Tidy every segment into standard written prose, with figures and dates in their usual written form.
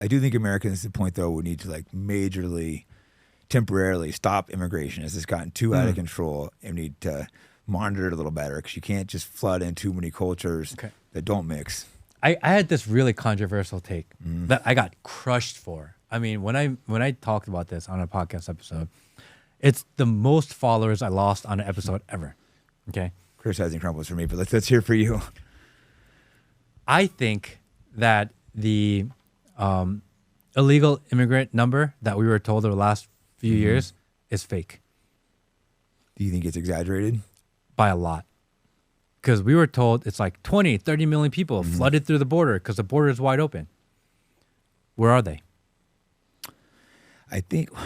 I do think Americans, at the point though, would need to like majorly, temporarily stop immigration as it's gotten too out of control, and need to monitor it a little better because you can't just flood in too many cultures that don't mix. I had this really controversial take that I got crushed for. I mean, when I talked about this on a podcast episode, it's the most followers I lost on an episode ever. Okay, Criticizing Trump was for me, but let's hear for you. I think that the illegal immigrant number that we were told over the last few years is fake. Do you think it's exaggerated? By a lot. Because we were told it's like 20, 30 million people flooded through the border because the border is wide open. Where are they? I think you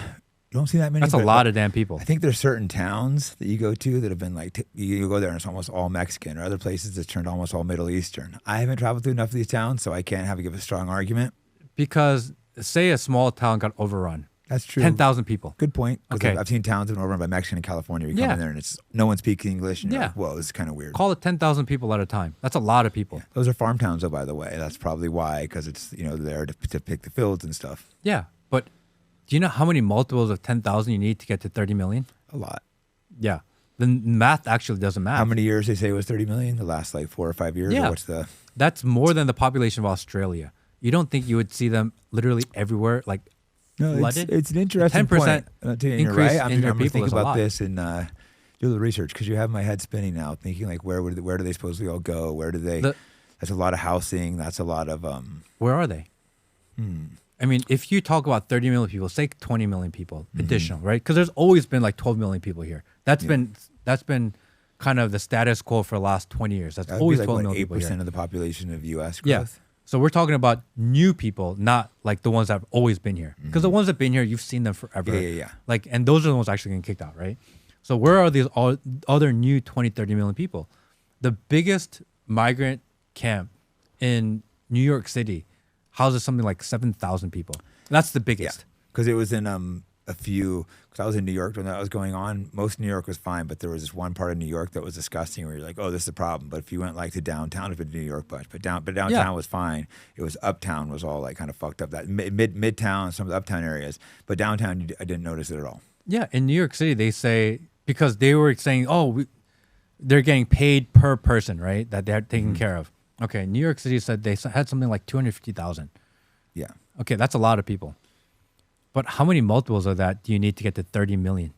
don't see that many. That's a lot of damn people. I think there's certain towns that you go to that have been like, you go there and it's almost all Mexican, or other places that's turned almost all Middle Eastern. I haven't traveled through enough of these towns, so I can't give a strong argument. Because say a small town got overrun. That's true. 10,000 people. Good point. Okay. I've seen towns that have been overrun by Mexican in California. You come in there and it's no one speaks English. And you're like, whoa, this is kind of weird. Call it 10,000 people at a time. That's a lot of people. Yeah. Those are farm towns, though, by the way. That's probably why, because it's there to pick the fields and stuff. Yeah, but do you know how many multiples of 10,000 you need to get to 30 million? A lot. Yeah. The math actually doesn't matter. How many years they say it was 30 million? The last like 4 or 5 years? Yeah. Or what's the... That's more than the population of Australia. You don't think you would see them literally everywhere, like flooded? It's an interesting 10% point. increase right. in your I'm people think is a about lot. this and do the research, because you have my head spinning now, thinking like, where do they supposedly all go? Where do they... That's a lot of housing. That's a lot of... Where are they? I mean, if you talk about 30 million people, say 20 million people additional, right? Because there's always been like 12 million people here. That's been kind of the status quo for the last 20 years. That's always like, 12 million people here. 8% of the population of U.S. growth? Yeah. So we're talking about new people, not like the ones that have always been here. Because the ones that have been here, you've seen them forever. Yeah. Like, and those are the ones actually getting kicked out, right? So where are these other new 20, 30 million people? The biggest migrant camp in New York City houses something like 7,000 people. That's the biggest. Because it was in because I was in New York when that was going on. Most of New York was fine, but there was this one part of New York that was disgusting where you're like, oh, this is a problem. But if you went like to downtown, it's been New York bunch, but downtown was fine. It was uptown was all like kind of fucked up. That midtown, some of the uptown areas, but downtown I didn't notice it at all. Yeah, in New York City they say, because they were saying, they're getting paid per person, right? That they're taking care of. Okay, New York City said they had something like 250,000. Yeah. Okay, that's a lot of people. But how many multiples of that do you need to get to 30 million?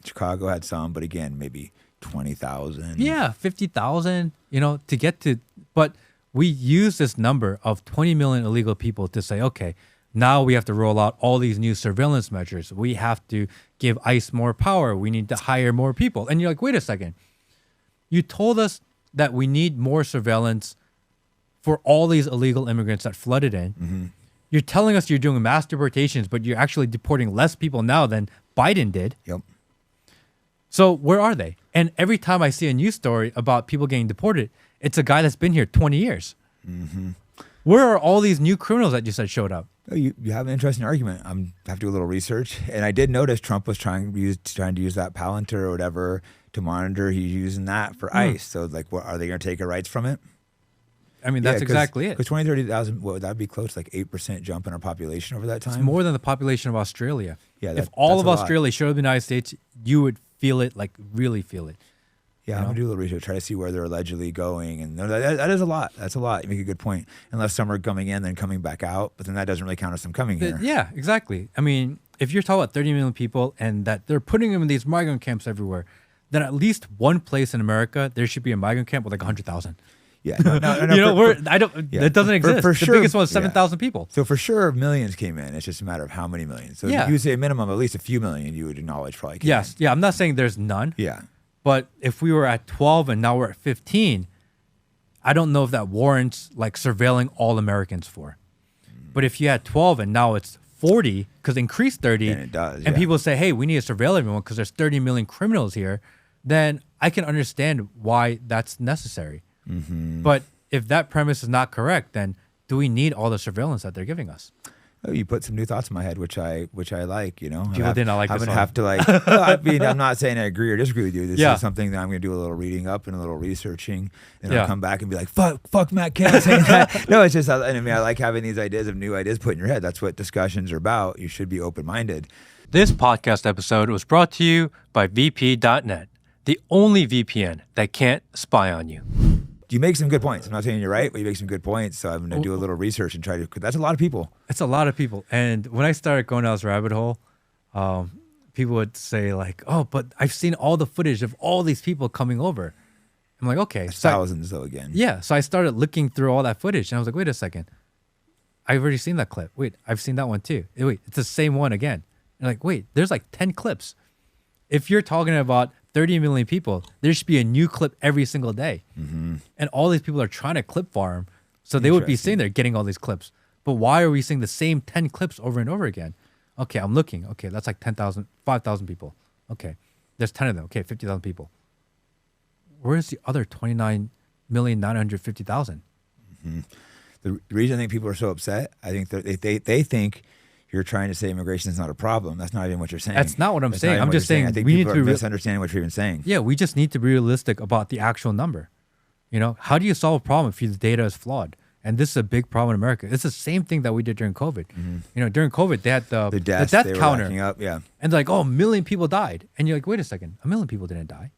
Chicago had some, but again, maybe 20,000. Yeah, 50,000, to get to. But we use this number of 20 million illegal people to say, okay, now we have to roll out all these new surveillance measures. We have to give ICE more power. We need to hire more people. And you're like, wait a second. You told us that we need more surveillance for all these illegal immigrants that flooded in. You're telling us you're doing mass deportations, but you're actually deporting less people now than Biden did. Yep. So where are they? And every time I see a news story about people getting deported, it's a guy that's been here 20 years. Where are all these new criminals that you said showed up? Oh, you have an interesting argument. I have to do a little research. And I did notice Trump was trying to use that Palantir or whatever to monitor. He's using that for ICE. So like, are they going to take our rights from it? I mean, that's exactly it. Because 20, 30,000, what would that be close to like 8% jump in our population over that time? It's more than the population of Australia. Yeah, if all of Australia showed up in the United States, you would feel it, like really feel it. Yeah, I'm going to do a little research, try to see where they're allegedly going. And that is a lot. That's a lot. You make a good point. Unless some are coming in, then coming back out. But then that doesn't really count as them coming here. Yeah, exactly. I mean, if you're talking about 30 million people and that they're putting them in these migrant camps everywhere, then at least one place in America, there should be a migrant camp with like 100,000. Yeah, that doesn't exist. For the sure, biggest one is 7,000 people. So for sure, millions came in. It's just a matter of how many millions. So if you say a minimum of at least a few million, you would acknowledge probably came in. Yeah. I'm not saying there's none. Yeah. But if we were at 12 and now we're at 15, I don't know if that warrants like surveilling all Americans for. But if you had 12 and now it's 40, because increased 30, then it does, and people say, hey, we need to surveil everyone because there's 30 million criminals here, then I can understand why that's necessary. But if that premise is not correct, then do we need all the surveillance that they're giving us? Oh, you put some new thoughts in my head, which I like. You know, People did not like this one. Have to like. Well, I mean, I'm not saying I agree or disagree with you. This Yeah. is something that I'm going to do a little reading up and a little researching, and Yeah. I'll come back and be like, fuck Matt Kim saying that. No, it's just, I mean, I like having these ideas of new ideas put in your head. That's what discussions are about. You should be open minded. This podcast episode was brought to you by VP.net, the only VPN that can't spy on you. You make some good points. I'm not saying you're right, but you make some good points. So I'm going to do a little research and try to. Cause that's a lot of people. It's a lot of people. And when I started going down this rabbit hole, people would say like, oh, but I've seen all the footage of all these people coming over. I'm like, okay. That's thousands though again. Yeah. So I started looking through all that footage and I was like, wait a second. I've already seen that clip. Wait, I've seen that one too. Wait, it's the same one again. And like, wait, there's like 10 clips. If you're talking about 30 million people, there should be a new clip every single day. Mm-hmm. And all these people are trying to clip farm. So they would be sitting there getting all these clips. But why are we seeing the same 10 clips over and over again? Okay, I'm looking. Okay, that's like 10,000, 5,000 people. Okay, there's 10 of them. Okay, 50,000 people. Where's the other 29,950,000? Mm-hmm. The reason I think people are so upset, I think that they think you're trying to say immigration is not a problem. That's not even what you're saying. That's not what I'm saying. I'm just saying I think we people need to are misunderstanding what you're even saying. Yeah, we just need to be realistic about the actual number. You know, how do you solve a problem if the data is flawed? And this is a big problem in America. It's the same thing that we did during COVID. Mm-hmm. You know, during COVID, they had the death death counter. Up, yeah. And they're like, oh, 1 million people died. And you're like, wait a second, 1 million people didn't die.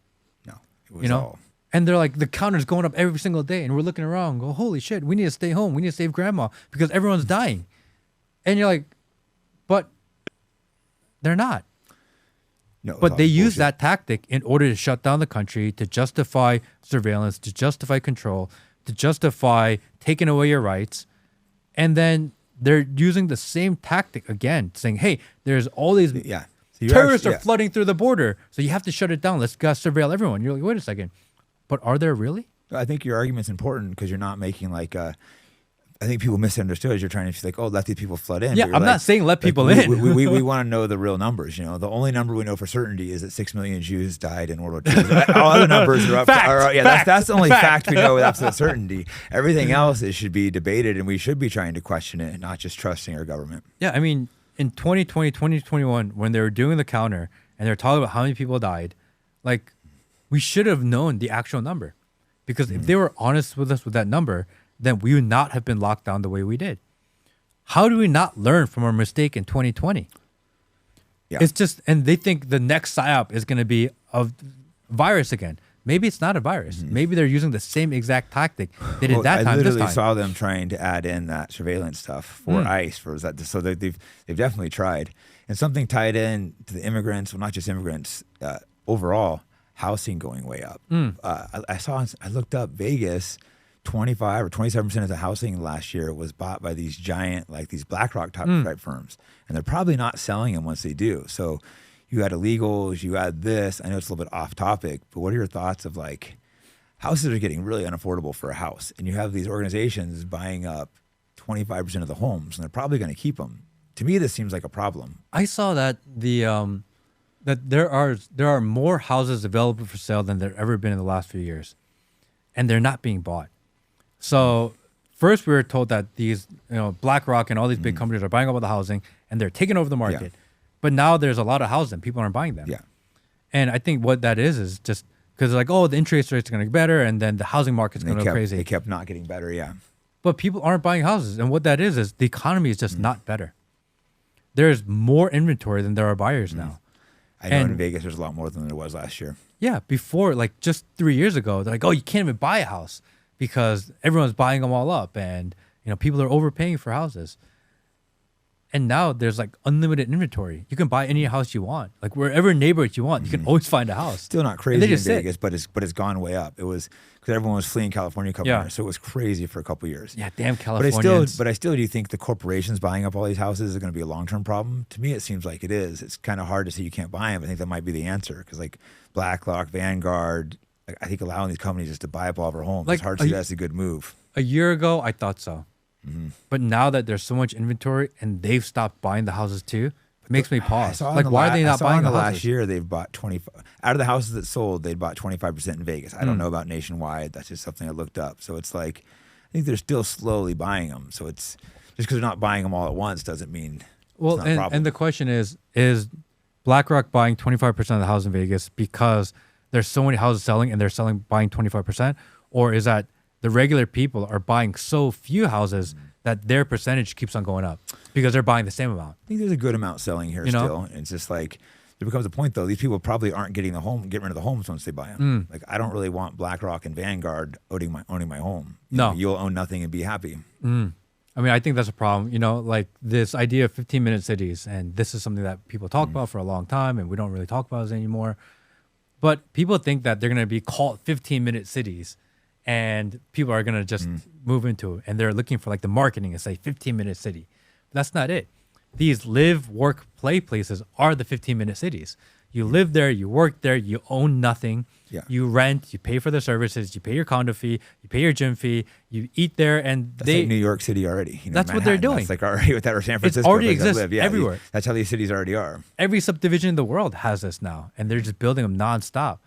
No, it was You know? all. And they're like, the counter's going up every single day. And we're looking around and go, holy shit, we need to stay home. We need to save grandma because everyone's dying. And you're like, but they're not. No, But they use bullshit. that tactic in order to shut down the country, to justify surveillance, to justify control, to justify taking away your rights. And then they're using the same tactic again, saying, hey, there's all these Yeah. So terrorists are flooding through the border. So you have to shut it down. Let's surveil everyone. You're like, wait a second. But are there really? I think your argument's important because you're not making like I think people misunderstood. You're trying to be like, oh, let these people flood in. Yeah, But I'm you're not like- saying let like, people we, in. We want to know the real numbers. You know, the only number we know for certainty is that 6 million Jews died in World War II. All other numbers are up. Fact, That's the only fact. fact we know with absolute certainty. Everything else should be debated, and we should be trying to question it, and not just trusting our government. Yeah, I mean, in 2020, 2021, when they were doing the counter and they were talking about how many people died, like, we should have known the actual number. Because if they were honest with us with that number, then we would not have been locked down the way we did. How do we not learn from our mistake in 2020? Yeah. It's just, and they think the next psyop is going to be a virus again. Maybe it's not a virus. Maybe they're using the same exact tactic they did that I time. literally This time. saw them trying to add in that surveillance stuff for ICE. For that, so they've definitely tried. And something tied in to the immigrants, well, not just immigrants, overall housing going way up. I looked up Vegas. 25 or 27% of the housing last year was bought by these giant, like these BlackRock type firms, and they're probably not selling them once they do. So you had illegals, you had this. I know it's a little bit off topic, but what are your thoughts of like houses are getting really unaffordable for a house, and you have these organizations buying up 25% of the homes, and they're probably going to keep them. To me, this seems like a problem. I saw that that there are more houses available for sale than there ever been in the last few years, and they're not being bought. So first we were told that these, BlackRock and all these big companies are buying up all the housing and they're taking over the market. Yeah. But now there's a lot of housing. People aren't buying them. Yeah. And I think what that is just because like, oh, the interest rates are going to get better and then the housing market's going to go crazy. They kept not getting better. Yeah. But people aren't buying houses. And what that is the economy is just not better. There's more inventory than there are buyers now. I know And- in Vegas there's a lot more than there was last year. Yeah, before, like just 3 years ago, they're like, oh, you can't even buy a house because everyone's buying them all up and, people are overpaying for houses. And now there's like unlimited inventory. You can buy any house you want. Like wherever neighborhood you want, you can always find a house. Still not And crazy they in just sit. Vegas, but it's gone way up. It was because everyone was fleeing California a couple Yeah. years, so it was crazy for a couple years. Yeah, damn But Californians. I still do think the corporations buying up all these houses is going to be a long-term problem. To me, it seems like it is. It's kind of hard to say you can't buy them. I think that might be the answer because like BlackRock, Vanguard, I think allowing these companies just to buy up all of our homes, Like, it's hard to see that's a good move. A year ago, I thought so. But now that there's so much inventory and they've stopped buying the houses too, it makes me pause. Like, why are they not buying in the the houses? last year they've bought 25 out of the houses that sold, they'd bought 25% in Vegas. I don't know about nationwide. That's just something I looked up. So it's like I think they're still slowly buying them. So it's Just because they're not buying them all at once doesn't mean Well, it's not a problem. and the question is BlackRock buying 25% of the houses in Vegas because there's so many houses selling and they're buying 25%? Or is that the regular people are buying so few houses that their percentage keeps on going up because they're buying the same amount? I think there's a good amount selling here still. And it's just like, there becomes a point though. These people probably aren't getting rid of the homes once they buy them. Like, I don't really want BlackRock and Vanguard owning my home. No. You'll own nothing and be happy. I mean, I think that's a problem. Like this idea of 15-minute cities, and this is something that people talk about for a long time, and we don't really talk about it anymore. But people think that they're going to be called 15-minute cities, and people are going to just move into it, and they're looking for like the marketing and say 15-minute city. But that's not it. These live, work, play places are the 15-minute cities. You live there, you work there, you own nothing. Yeah. You rent, you pay for the services, you pay your condo fee, you pay your gym fee, you eat there, and That's like New York City already. That's what they're doing. That's like already with that, or San Francisco. It already exists everywhere. That's how these cities already are. Every subdivision in the world has this now, and they're just building them nonstop.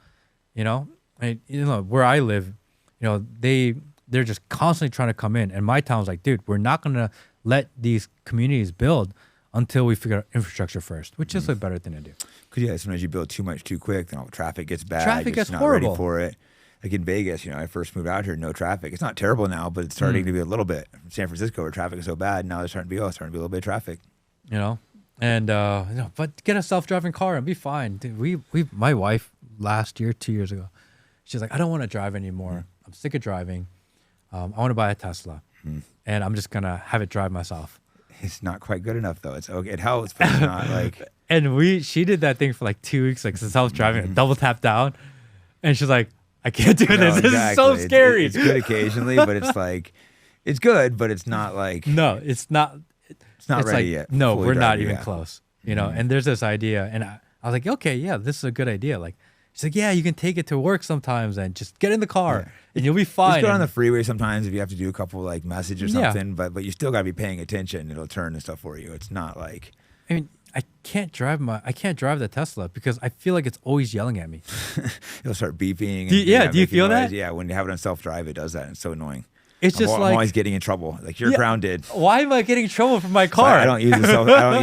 Where I live, they're just constantly trying to come in, and my town's like, dude, we're not gonna let these communities build until we figure out infrastructure first, which is a better thing to do. Because sometimes you build too much too quick, then all the traffic gets bad. Traffic gets not horrible. Ready for it. Like in Vegas, I first moved out here, no traffic. It's not terrible now, but it's starting to be a little bit. San Francisco, where traffic is so bad, now there's starting to be a little bit of traffic. But get a self-driving car and be fine. Dude, my wife last year, 2 years ago, she's like, I don't want to drive anymore. I'm sick of driving. I want to buy a Tesla, and I'm just gonna have it drive myself. It's not quite good enough though. It's okay. It helps, but it's not like. And she did that thing for like 2 weeks, like self-driving, double tap down, and she's like, I can't do this. This is so scary. It's good occasionally, but it's like, it's good, but it's not like. No, it's not. It's not ready like, yet. No, we're not even close. And there's this idea, and I was like, okay, yeah, this is a good idea. Like, she's like, yeah, you can take it to work sometimes, and just get in the car, and you'll be fine. Just go on the freeway sometimes if you have to do a couple like messages or something, but you still gotta be paying attention. It'll turn and stuff for you. It's not like. I mean, I can't drive the Tesla because I feel like it's always yelling at me. It'll start beeping. Do you feel noise. that? Yeah, when you have it on self-drive, it does that. It's so annoying. It's just I'm always getting in trouble. Like, you're grounded. Why am I getting in trouble from my car? So I don't use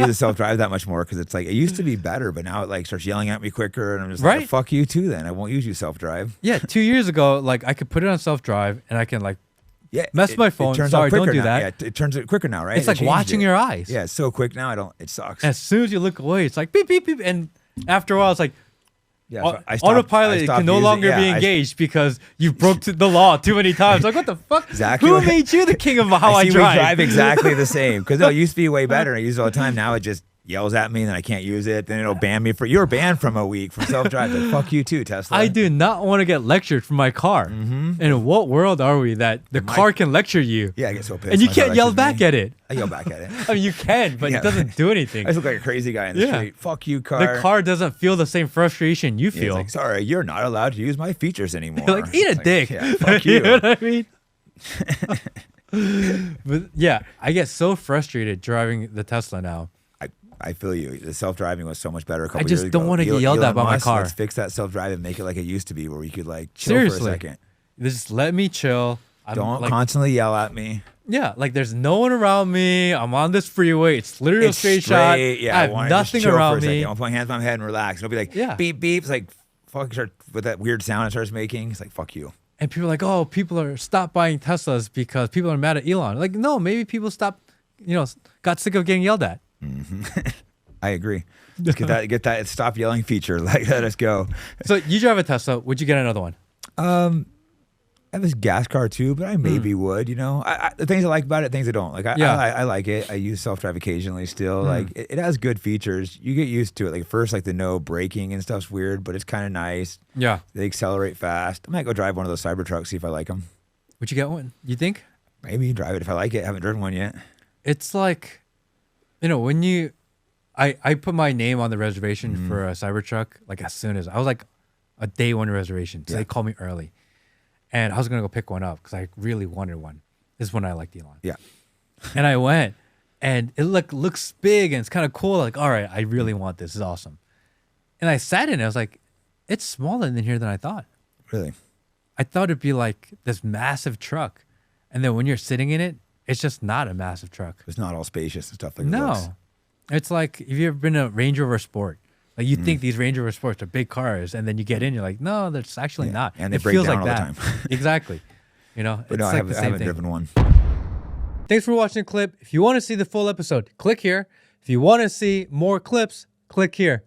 the self-drive that much more because it's like, it used to be better, but now it like starts yelling at me quicker, and I'm just like, fuck you too. Then I won't use you self-drive. Yeah, 2 years ago, like I could put it on self-drive and I can like mess with my phone. Sorry, don't do now. that. Yeah, it turns it quicker now, right? It's like watching your eyes. Yeah, it's so quick now. It sucks. As soon as you look away, it's like beep beep beep, and after a while, it's like. Yeah, so autopilot can no longer be engaged because you broke the law too many times. Like, what the fuck? Exactly. Who made you the king of how I drive? We drive exactly the same. Because it used to be way better. I use it all the time. Now it just yells at me and I can't use it. Then it'll ban me you're banned from a week from self-drive. Like, fuck you too, Tesla. I do not want to get lectured from my car. In what world are we that the car can lecture you? Yeah, I get so pissed. And you can't yell back at it. I yell back at it. I mean, you can, but it doesn't do anything. I just look like a crazy guy in the street. Fuck you, car. The car doesn't feel the same frustration you feel. It's like, sorry, you're not allowed to use my features anymore. You're like, eat a dick. Yeah, fuck you. You know what I mean? But yeah, I get so frustrated driving the Tesla now. I feel you. The self-driving was so much better a couple years ago. I just don't want to get yelled at by my car. Let's fix that self-driving and make it like it used to be, where we could like chill for a second. Just let me chill. Don't constantly yell at me. Yeah, like there's no one around me. I'm on this freeway. It's literally a straight shot. Yeah, I have nothing around me. I'll put my hands on my head and relax. It'll be like beep beep. It's like fuck. Start with that weird sound it starts making. It's like fuck you. And people are like, oh, people are stop buying Teslas because people are mad at Elon. Like, no, maybe people got sick of getting yelled at. I agree. Let's get that stop yelling feature. Like, let us go. So you drive a Tesla. Would you get another one? I have this gas car too, but I maybe would. The things I like about it, things I don't. Like, I like it. I use self-drive occasionally still. Like, it has good features. You get used to it. Like, first, like the no braking and stuff's weird, but it's kind of nice. Yeah. They accelerate fast. I might go drive one of those Cybertrucks, see if I like them. Would you get one? You think? Maybe drive it if I like it. I haven't driven one yet. It's like, when I put my name on the reservation for a Cybertruck, like as soon as I was like a day one reservation. So they called me early. And I was going to go pick one up because I really wanted one. This is when I liked Elon. Yeah. And I went and it looks big and it's kind of cool. Like, all right, I really want this. This is awesome. And I sat in it. I was like, it's smaller than here than I thought. Really? I thought it'd be like this massive truck. And then when you're sitting in it, it's just not a massive truck. It's not all spacious and stuff like it looks. No. It's like, if you've ever been a Range Rover Sport, like you think these Range Rover Sports are big cars, and then you get in, you're like, no, that's actually not. And they it break feels down like all that. the time. Exactly. You know, But it's no, like the I same haven't thing. driven one. Thanks for watching the clip. If you want to see the full episode, click here. If you want to see more clips, click here.